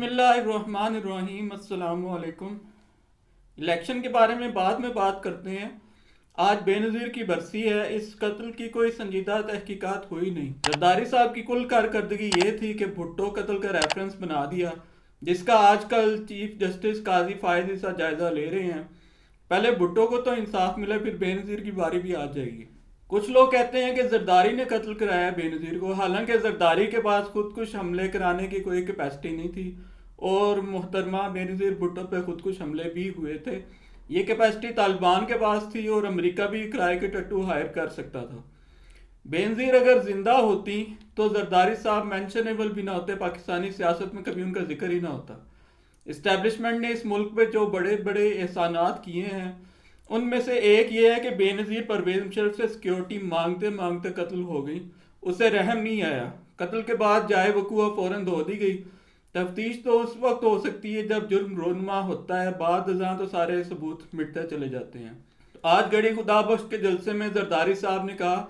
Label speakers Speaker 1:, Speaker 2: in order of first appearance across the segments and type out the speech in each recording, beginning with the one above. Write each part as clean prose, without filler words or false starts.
Speaker 1: بسم اللہ الرحمن الرحیم، السلام علیکم۔ الیکشن کے بارے میں بعد میں بات کرتے ہیں۔ آج بے نظیر کی برسی ہے۔ اس قتل کی کوئی سنجیدہ تحقیقات ہوئی نہیں۔ زرداری صاحب کی کل کارکردگی یہ تھی کہ بھٹو قتل کا ریفرنس بنا دیا، جس کا آج کل چیف جسٹس قاضی فائز عیسیٰ جائزہ لے رہے ہیں۔ پہلے بھٹو کو تو انصاف ملے، پھر بے نظیر کی باری بھی آ جائے گی۔ کچھ لوگ کہتے ہیں کہ زرداری نے قتل کرایا بے نظیر کو، حالانکہ زرداری کے پاس خودکش حملے کرانے کی کوئی کیپیسٹی نہیں تھی، اور محترمہ بے نظیر بھٹو پہ خودکش حملے بھی ہوئے تھے۔ یہ کیپیسٹی طالبان کے پاس تھی، اور امریکہ بھی کرائے کے ٹٹو ہائر کر سکتا تھا۔ بے نظیر اگر زندہ ہوتی تو زرداری صاحب مینشنیبل بھی نہ ہوتے، پاکستانی سیاست میں کبھی ان کا ذکر ہی نہ ہوتا۔ اسٹیبلشمنٹ نے اس ملک پہ جو بڑے بڑے احسانات کیے ہیں، ان میں سے ایک یہ ہے کہ بے نظیر پرویز مشرف سے سیکیورٹی مانگتے مانگتے قتل ہو گئی۔ اسے رحم نہیں آیا۔ قتل کے بعد جائے وقوع فوراً دھو دی گئی۔ تفتیش تو اس وقت ہو سکتی ہے جب جرم رونما ہوتا ہے، بعد ازاں تو سارے ثبوت مٹتے چلے جاتے ہیں۔ آج گڑی خدا بخش کے جلسے میں زرداری صاحب نے کہا،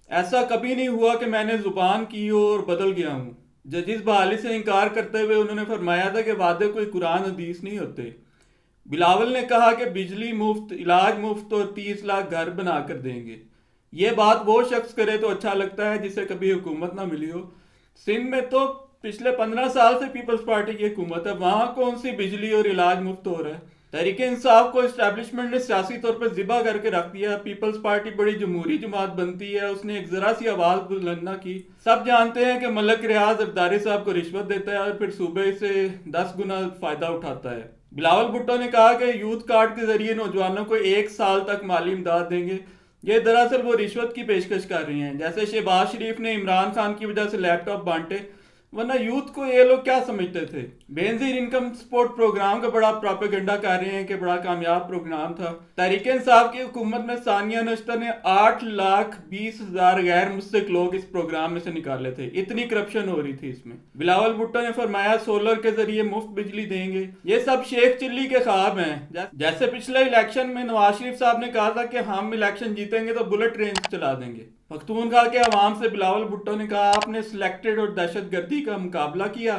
Speaker 1: ایسا کبھی نہیں ہوا کہ میں نے زبان کی ہو اور بدل گیا ہوں۔ ججز بحالی سے انکار کرتے ہوئے انہوں نے فرمایا تھا کہ وعدے کوئی قرآن حدیث نہیں ہوتے۔ بلاول نے کہا کہ بجلی مفت، علاج مفت اور 30 لاکھ گھر بنا کر دیں گے۔ یہ بات وہ شخص کرے تو اچھا لگتا ہے جسے کبھی حکومت نہ ملی ہو۔ سندھ میں تو پچھلے 15 سال سے پیپلز پارٹی کی حکومت ہے، وہاں کون سی بجلی اور علاج مفت ہو رہا ہے؟ تحریک انصاف کو اسٹیبلشمنٹ نے سیاسی طور پر ذبح کر کے رکھ دیا۔ پیپلز پارٹی بڑی جمہوری جماعت بنتی ہے، اس نے ایک ذرا سی آواز بلند نہ کی۔ سب جانتے ہیں کہ ملک ریاض زرداری صاحب کو رشوت دیتا ہے اور پھر صوبے سے 10 گنا فائدہ اٹھاتا ہے۔ بلاول بھٹو نے کہا کہ یوتھ کارڈ کے ذریعے نوجوانوں کو 1 سال تک مالی امداد دیں گے۔ یہ دراصل وہ رشوت کی پیشکش کر رہی ہیں، جیسے شہباز شریف نے عمران خان کی وجہ سے لیپ ٹاپ بانٹے، ورنہ یوتھ کو یہ لوگ کیا سمجھتے تھے؟ بے نظیر انکم سپورٹ پروگرام کا بڑا پراپیگنڈا کر رہے ہیں کہ بڑا کامیاب پروگرام تھا۔ تحریک انصاف کی حکومت میں ثانیہ نشتر نے 8,20,000 غیر مستحق لوگ اس پروگرام میں سے نکالے تھے۔ اتنی کرپشن ہو رہی تھی اس میں۔ بلاول بھٹو نے فرمایا سولر کے ذریعے مفت بجلی دیں گے۔ یہ سب شیخ چلی کے خواب ہیں۔ جیسے پچھلے الیکشن میں نواز شریف صاحب نے کہا تھا کہ ہم الیکشن جیتیں گے تو بلٹ ٹرین چلا دیں گے۔ پختونخوا کے عوام سے بلاول بھٹو نے کہا، آپ نے سلیکٹڈ اور دہشت گردی کا مقابلہ کیا،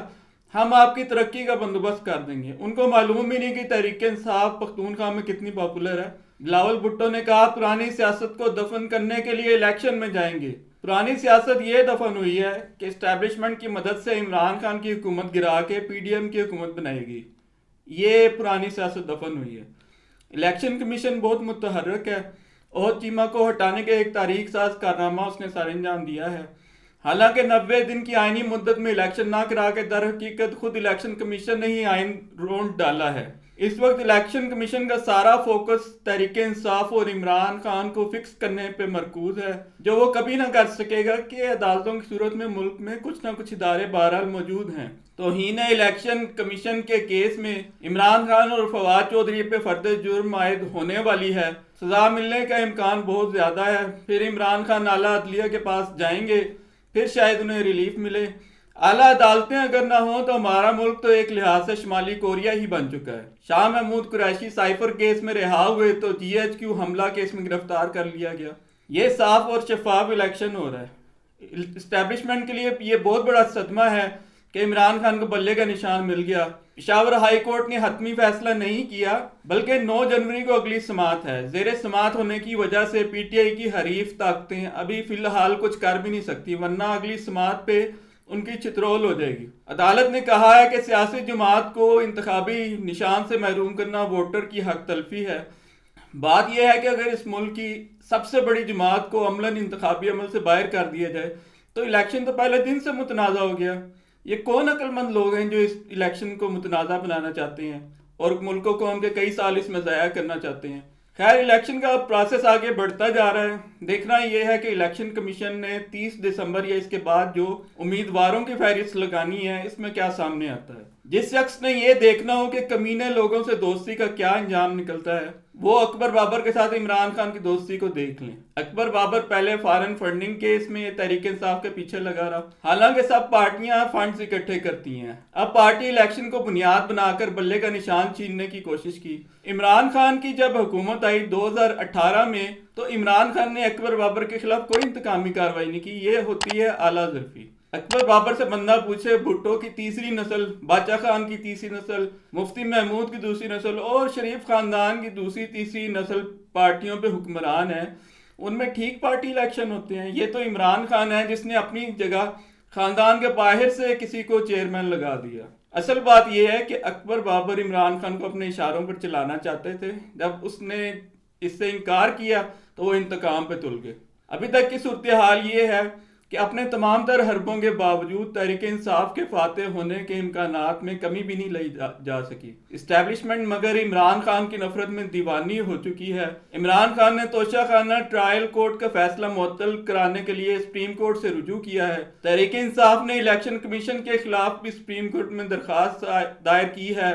Speaker 1: ہم آپ کی ترقی کا بندوبست کر دیں گے۔ ان کو معلوم ہی نہیں کہ تحریک انصاف پختونخوا میں کتنی پاپولر ہے۔ بلاول بھٹو نے کہا، پرانی سیاست کو دفن کرنے کے لیے الیکشن میں جائیں گے۔ پرانی سیاست یہ دفن ہوئی ہے کہ اسٹیبلشمنٹ کی مدد سے عمران خان کی حکومت گرا کے پی ڈی ایم کی حکومت بنائے گی۔ یہ پرانی سیاست دفن ہوئی ہے۔ الیکشن کمیشن بہت متحرک ہے۔ اور چیمہ کو ہٹانے کے ایک تاریخ ساز کارنامہ اس نے سر انجام دیا ہے۔ حالانکہ 90 دن کی آئینی مدت میں الیکشن نہ کرا کے در حقیقت خود الیکشن کمیشن نے ہی آئین رونٹ ڈالا ہے۔ اس وقت الیکشن کمیشن کا سارا فوکس تحریک انصاف اور عمران خان کو فکس کرنے پہ مرکوز ہے، جو وہ کبھی نہ کر سکے گا کہ عدالتوں کی صورت میں ملک میں کچھ نہ کچھ ادارے بہرحال موجود ہیں۔ توہین الیکشن کمیشن کے کیس میں عمران خان اور فواد چودھری پہ فرد جرم عائد ہونے والی ہے۔ سزا ملنے کا امکان بہت زیادہ ہے۔ پھر عمران خان اعلیٰ عدلیہ کے پاس جائیں گے، پھر شاید انہیں ریلیف ملے۔ اعلیٰ عدالتیں اگر نہ ہوں تو ہمارا ملک تو ایک لحاظ سے شمالی کوریا ہی بن چکا ہے۔ شاہ محمود قریشی سائفر کیس میں رہا ہوئے تو جی ایچ کیو حملہ کیس میں گرفتار کر لیا گیا۔ یہ صاف اور شفاف الیکشن ہو رہا ہے۔ اسٹیبلشمنٹ کے لیے یہ بہت بڑا صدمہ ہے کہ عمران خان کو بلے کا نشان مل گیا۔ پشاور ہائی کورٹ نے حتمی فیصلہ نہیں کیا، بلکہ 9 جنوری کو اگلی سماعت ہے۔ زیر سماعت ہونے کی وجہ سے پی ٹی آئی کی حریف طاقتیں ابھی فی الحال کچھ کر بھی نہیں سکتی، ورنہ اگلی سماعت پہ ان کی چترول ہو جائے گی۔ عدالت نے کہا ہے کہ سیاسی جماعت کو انتخابی نشان سے محروم کرنا ووٹر کی حق تلفی ہے۔ بات یہ ہے کہ اگر اس ملک کی سب سے بڑی جماعت کو عملاً انتخابی عمل سے باہر کر دیا جائے تو الیکشن تو پہلے دن سے متنازع ہو گیا۔ یہ کون عقل مند لوگ ہیں جو اس الیکشن کو متنازع بنانا چاہتے ہیں اور ملک و قوم کے کئی سال اس میں ضائع کرنا چاہتے ہیں؟ خیر، الیکشن کا پروسیس آگے بڑھتا جا رہا ہے۔ دیکھنا یہ ہے کہ الیکشن کمیشن نے 30 دسمبر یا اس کے بعد جو امیدواروں کی فہرست لگانی ہے، اس میں کیا سامنے آتا ہے۔ جس شخص نے یہ دیکھنا ہو کہ کمینے لوگوں سے دوستی کا کیا انجام نکلتا ہے، وہ اکبر بابر کے ساتھ عمران خان کی دوستی کو دیکھ لیں۔ اکبر بابر پہلے فارن فنڈنگ کیس میں تحریک انصاف کے پیچھے لگا رہا، حالانکہ سب پارٹیاں فنڈز اکٹھے کرتی ہیں۔ اب پارٹی الیکشن کو بنیاد بنا کر بلے کا نشان چھیننے کی کوشش کی۔ عمران خان کی جب حکومت آئی 2018 میں، تو عمران خان نے اکبر بابر کے خلاف کوئی انتقامی کارروائی نہیں کی۔ یہ ہوتی ہے اعلیٰ ظرفی۔ اکبر بابر سے بندہ پوچھے بھٹو کی تیسری نسل، باچا خان کی تیسری نسل، مفتی محمود کی دوسری نسل اور شریف خاندان کی دوسری تیسری نسل پارٹیوں پہ حکمران ہیں، ان میں ٹھیک پارٹی الیکشن ہوتے ہیں؟ یہ تو عمران خان ہے جس نے اپنی جگہ خاندان کے باہر سے کسی کو چیئرمین لگا دیا۔ اصل بات یہ ہے کہ اکبر بابر عمران خان کو اپنے اشاروں پر چلانا چاہتے تھے، جب اس نے اس سے انکار کیا تو وہ انتقام پہ تل گئے۔ ابھی تک کی صورتحال یہ ہے کہ اپنے تمام تر حربوں کے باوجود تحریک انصاف کے فاتح ہونے کے امکانات میں کمی بھی نہیں لائی جا سکی۔ اسٹیبلشمنٹ مگر عمران خان کی نفرت میں دیوانی ہو چکی ہے۔ عمران خان نے توشہ خانہ ٹرائل کورٹ کا فیصلہ معطل کرانے کے لیے سپریم کورٹ سے رجوع کیا ہے۔ تحریک انصاف نے الیکشن کمیشن کے خلاف بھی سپریم کورٹ میں درخواست دائر کی ہے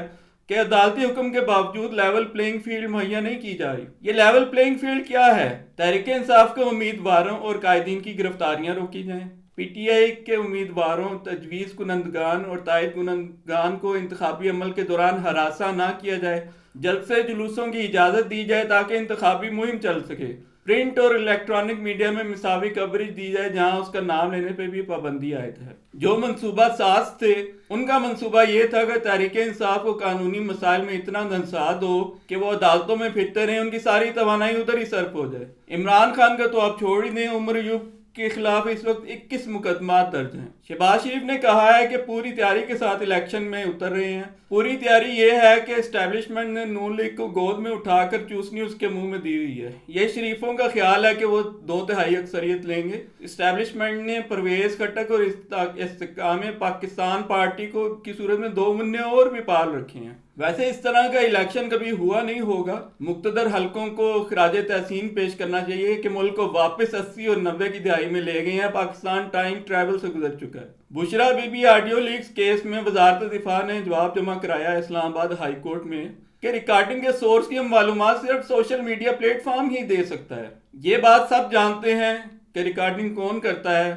Speaker 1: کہ عدالتی حکم کے باوجود لیول پلینگ فیلڈ مہیا نہیں کی جا رہی۔ یہ لیول پلینگ فیلڈ کیا ہے؟ تحریک انصاف کے امیدواروں اور قائدین کی گرفتاریاں روکی جائیں، پی ٹی آئی کے امیدواروں، تجویز کنندگان اور تائید کنندگان کو انتخابی عمل کے دوران ہراساں نہ کیا جائے، جلد سے جلوسوں کی اجازت دی جائے تاکہ انتخابی مہم چل سکے، پرنٹ اور الیکٹرانک میڈیا میں مساوی کوریج دی جائے جہاں اس کا نام لینے پہ بھی پابندی عائد ہے۔ جو منصوبہ ساز تھے ان کا منصوبہ یہ تھا کہ تحریک انصاف کو قانونی مسائل میں اتنا دھنسا دو کہ وہ عدالتوں میں پھرتے رہیں، ان کی ساری توانائی ادھر ہی صرف ہو جائے۔ عمران خان کا تو آپ چھوڑ ہی دیں، عمر ایوب کے خلاف اس وقت 21 مقدمات درج ہیں۔ شہباز شریف نے کہا ہے کہ پوری تیاری کے ساتھ الیکشن میں اتر رہے ہیں۔ پوری تیاری یہ ہے کہ اسٹیبلشمنٹ نے نون لیگ کو گود میں اٹھا کر چوسنی اس کے منہ میں دی ہوئی ہے۔ یہ شریفوں کا خیال ہے کہ وہ 2/3 اکثریت لیں گے۔ اسٹیبلشمنٹ نے پرویز خٹک اور استحکام پاکستان پارٹی کو کی صورت میں 2 منع اور بھی پال رکھے ہیں۔ ویسے اس طرح کا الیکشن کبھی ہوا نہیں ہوگا۔ مقتدر حلقوں کو خراج تحسین پیش کرنا چاہیے کہ ملک کو واپس 80 اور 90 کی دہائی میں لے گئے ہیں۔ پاکستان ٹائم ٹریول سے گزر چکا ہے۔ Bushra Bibi audio leaks case میں وزارت دفاع نے جواب جمع کرایا اسلام آباد ہائی کورٹ میں کہ ریکارڈنگ کے سورس کی معلومات صرف سوشل میڈیا پلیٹ فارم ہی دے سکتا ہے۔ یہ بات سب جانتے ہیں کہ ریکارڈنگ کون کرتا ہے۔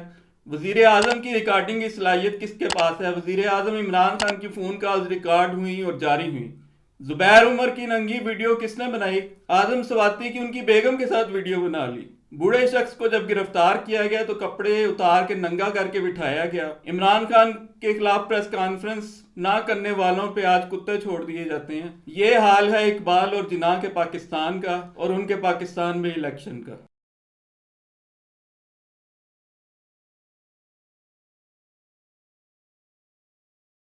Speaker 1: وزیر اعظم کی ریکارڈنگ کی صلاحیت کس کے پاس ہے؟ وزیر اعظم عمران خان کی فون کالز ریکارڈ ہوئیں اور جاری ہوئیں۔ زبیر عمر کی ننگی ویڈیو کس نے بنائی؟ اعظم سواتی کی ان کی بیگم کے ساتھ ویڈیو بنا لی۔ بوڑھے شخص کو جب گرفتار کیا گیا تو کپڑے اتار کے ننگا کر کے بٹھایا گیا۔ عمران خان کے خلاف پریس کانفرنس نہ کرنے والوں پہ آج کتے چھوڑ دیے جاتے ہیں۔ یہ حال ہے اقبال اور جناح کے پاکستان کا اور ان کے پاکستان میں الیکشن کا۔